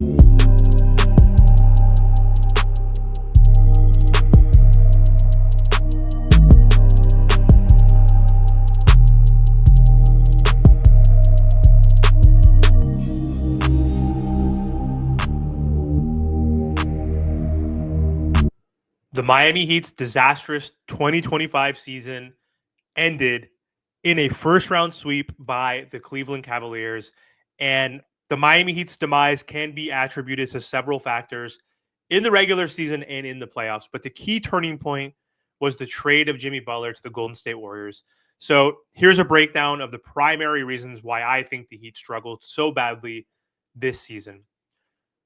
The Miami Heat's disastrous 2025 season ended in a first round sweep by the Cleveland Cavaliers. And the Miami Heat's demise can be attributed to several factors in the regular season and in the playoffs. But the key turning point was the trade of Jimmy Butler to the Golden State Warriors. So here's a breakdown of the primary reasons why I think the Heat struggled so badly this season.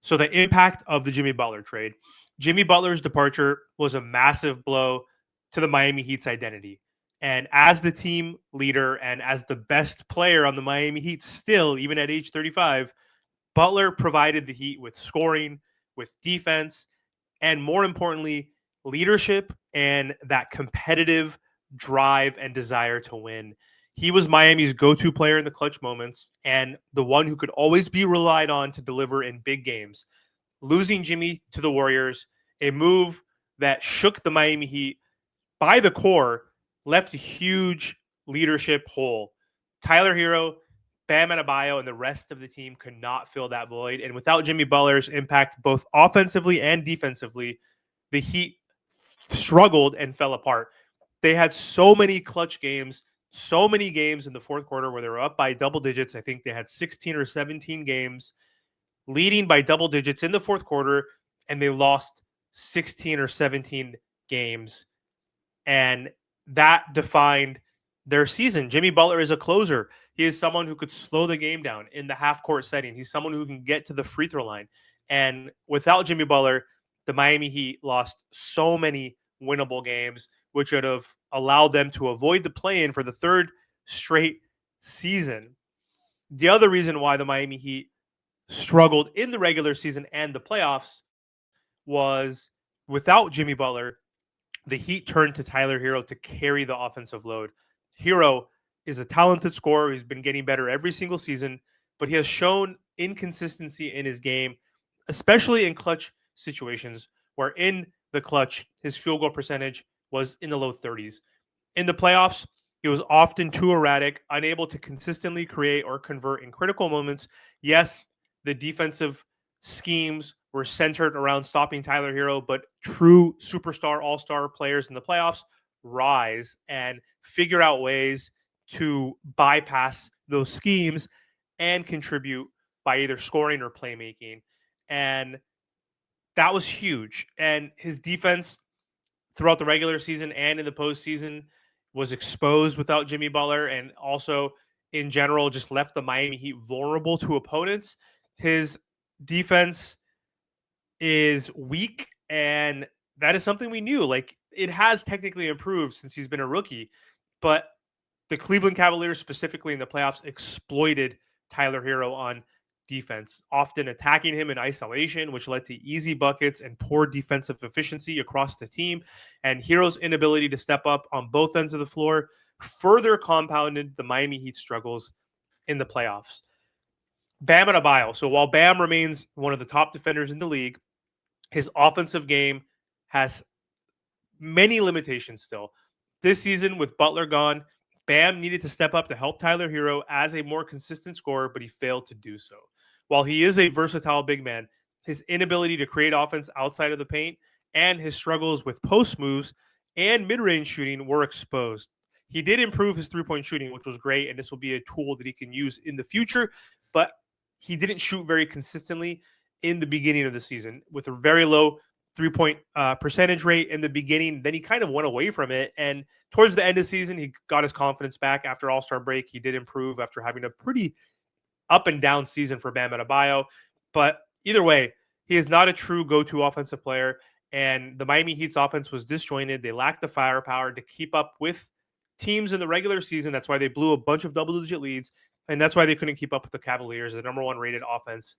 So the impact of the Jimmy Butler trade. Jimmy Butler's departure was a massive blow to the Miami Heat's identity. And as the team leader and as the best player on the Miami Heat still, even at age 35, Butler provided the Heat with scoring, with defense, and more importantly, leadership and that competitive drive and desire to win. He was Miami's go-to player in the clutch moments and the one who could always be relied on to deliver in big games. Losing Jimmy to the Warriors, a move that shook the Miami Heat by the core, left a huge leadership hole. Tyler Hero, Bam Adebayo, and the rest of the team could not fill that void. And without Jimmy Butler's impact, both offensively and defensively, the Heat struggled and fell apart. They had so many clutch games, so many games in the fourth quarter where they were up by double digits. I think they had 16 or 17 games leading by double digits in the fourth quarter, and they lost 16 or 17 games. And that defined their season. Jimmy Butler is a closer. He is someone who could slow the game down in the half court setting. He's someone who can get to the free throw line. And without Jimmy Butler, the Miami Heat lost so many winnable games, which would have allowed them to avoid the play-in for the third straight season. The other reason why the Miami Heat struggled in the regular season and the playoffs was without Jimmy Butler, the Heat turned to Tyler Hero to carry the offensive load. Hero is a talented scorer. He's been getting better every single season, but he has shown inconsistency in his game, especially in clutch situations where in the clutch, his field goal percentage was in the low 30s. In the playoffs, he was often too erratic, unable to consistently create or convert in critical moments. Yes, the defensive schemes were centered around stopping Tyler Hero, but true superstar, all-star players in the playoffs rise and figure out ways to bypass those schemes and contribute by either scoring or playmaking. And that was huge. And his defense throughout the regular season and in the postseason was exposed without Jimmy Butler, and also in general just left the Miami Heat vulnerable to opponents. His defense is weak, and that is something we knew. Like, it has technically improved since he's been a rookie, but the Cleveland Cavaliers, specifically in the playoffs, exploited Tyler Hero on defense, often attacking him in isolation, which led to easy buckets and poor defensive efficiency across the team. And Hero's inability to step up on both ends of the floor further compounded the Miami Heat struggles in the playoffs. Bam Adebayo. So while Bam remains one of the top defenders in the league, his offensive game has many limitations still. This season, with Butler gone, Bam needed to step up to help Tyler Hero as a more consistent scorer, but he failed to do so. While he is a versatile big man, his inability to create offense outside of the paint and his struggles with post moves and mid-range shooting were exposed. He did improve his three-point shooting, which was great, and this will be a tool that he can use in the future, but he didn't shoot very consistently in the beginning of the season with a very low three-point percentage rate in the beginning. Then he kind of went away from it, and towards the end of the season, he got his confidence back after All-Star break. He did improve after having a pretty up and down season for Bam Adebayo. But either way, he is not a true go-to offensive player, and the Miami Heat's offense was disjointed. They lacked the firepower to keep up with teams in the regular season. That's why they blew a bunch of double-digit leads, and that's why they couldn't keep up with the Cavaliers, the number one rated offense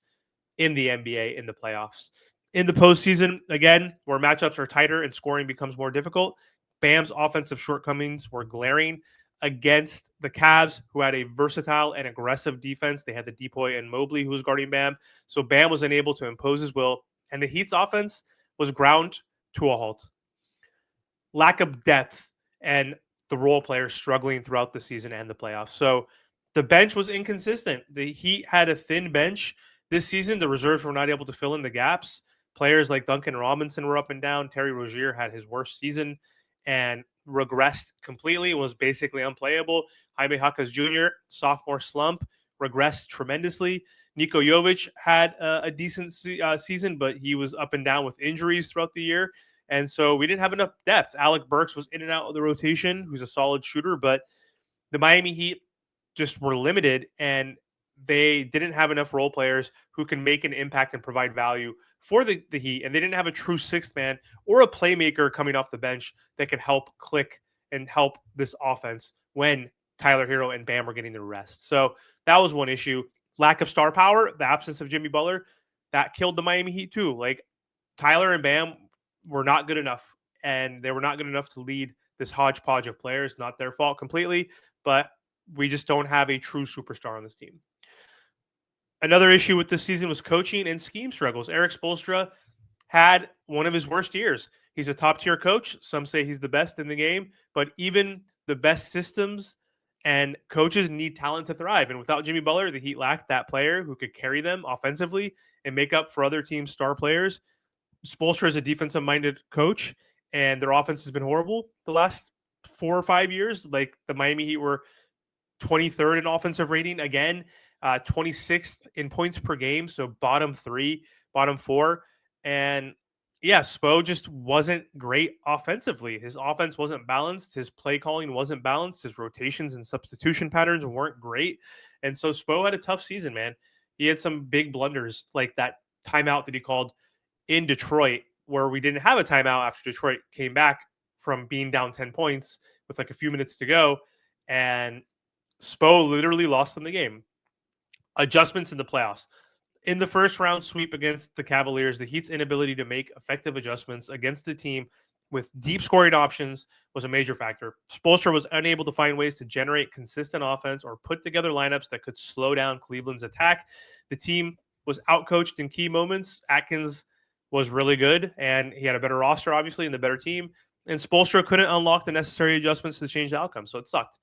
in the NBA in the playoffs. In the postseason, again, where matchups are tighter and scoring becomes more difficult, Bam's offensive shortcomings were glaring. against the Cavs, who had a versatile and aggressive defense. They had the Depoy and Mobley, who was guarding Bam. So Bam was unable to impose his will, and the Heat's offense was ground to a halt. Lack of depth and the role players struggling throughout the season and the playoffs. So the bench was inconsistent. The Heat had a thin bench this season. The reserves were not able to fill in the gaps. Players like Duncan Robinson were up and down. Terry Rozier had his worst season and regressed completely, was basically unplayable. Jaime Jaquez Jr., sophomore slump, regressed tremendously. Niko Jovic had a decent season, but he was up and down with injuries throughout the year. And so we didn't have enough depth. Alec Burks was in and out of the rotation, who's a solid shooter, but the Miami Heat just were limited, and they didn't have enough role players who can make an impact and provide value for the Heat. And they didn't have a true sixth man or a playmaker coming off the bench that could help click and help this offense when Tyler Hero and Bam were getting their rest. So that was one issue. Lack of star power, the absence of Jimmy Butler, that killed the Miami Heat too. Like, Tyler and Bam were not good enough, and they were not good enough to lead this hodgepodge of players. Not their fault completely, but we just don't have a true superstar on this team. Another issue with this season was coaching and scheme struggles. Eric Spoelstra had one of his worst years. He's a top-tier coach. Some say he's the best in the game, but even the best systems and coaches need talent to thrive. And without Jimmy Butler, the Heat lacked that player who could carry them offensively and make up for other teams' star players. Spoelstra is a defensive-minded coach, and their offense has been horrible the last 4 or 5 years. Like, the Miami Heat were 23rd in offensive rating again, 26th in points per game, so bottom 3, bottom 4. And yeah, Spo just wasn't great offensively. His offense wasn't balanced. His play calling wasn't balanced. His rotations and substitution patterns weren't great. And so Spo had a tough season, man. He had some big blunders, like that timeout that he called in Detroit, where we didn't have a timeout after Detroit came back from being down 10 points with like a few minutes to go. And Spo literally lost them the game. Adjustments in the playoffs. In the first round sweep against the Cavaliers, the Heat's inability to make effective adjustments against the team with deep scoring options was a major factor. Spoelstra was unable to find ways to generate consistent offense or put together lineups that could slow down Cleveland's attack. The team was outcoached in key moments. Atkins was really good, and he had a better roster, obviously, and the better team. And Spoelstra couldn't unlock the necessary adjustments to change the outcome, so it sucked.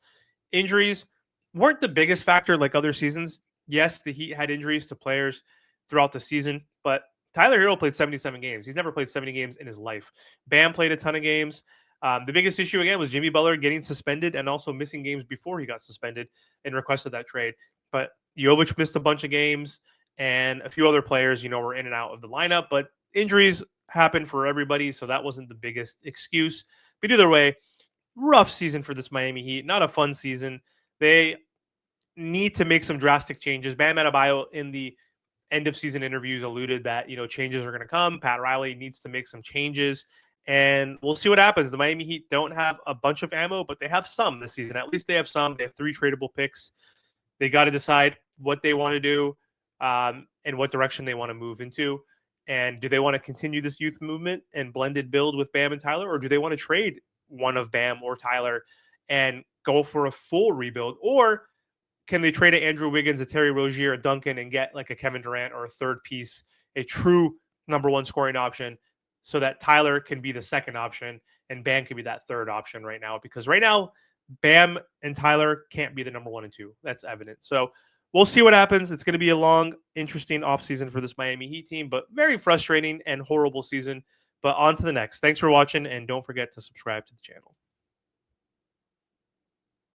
Injuries weren't the biggest factor like other seasons. Yes, the Heat had injuries to players throughout the season, but Tyler Hero played 77 games. He's never played 70 games in his life. Bam played a ton of games. The biggest issue, again, was Jimmy Butler getting suspended and also missing games before he got suspended and requested that trade. But Jovic missed a bunch of games, and a few other players, were in and out of the lineup. But injuries happen for everybody, so that wasn't the biggest excuse. But either way, rough season for this Miami Heat. Not a fun season. They need to make some drastic changes. Bam Adebayo in the end of season interviews alluded that, changes are going to come. Pat Riley needs to make some changes, and we'll see what happens. The Miami Heat don't have a bunch of ammo, but they have some this season. At least they have some. They have 3 tradable picks. They got to decide what they want to do and what direction they want to move into. And do they want to continue this youth movement and blended build with Bam and Tyler, or do they want to trade one of Bam or Tyler and go for a full rebuild? Or can they trade a Andrew Wiggins, a Terry Rozier, a Duncan, and get like a Kevin Durant or a third piece, a true number 1 scoring option, so that Tyler can be the second option and Bam can be that third option right now? Because right now, Bam and Tyler can't be the number 1 and 2. That's evident. So we'll see what happens. It's going to be a long, interesting offseason for this Miami Heat team, but very frustrating and horrible season. But on to the next. Thanks for watching, and don't forget to subscribe to the channel.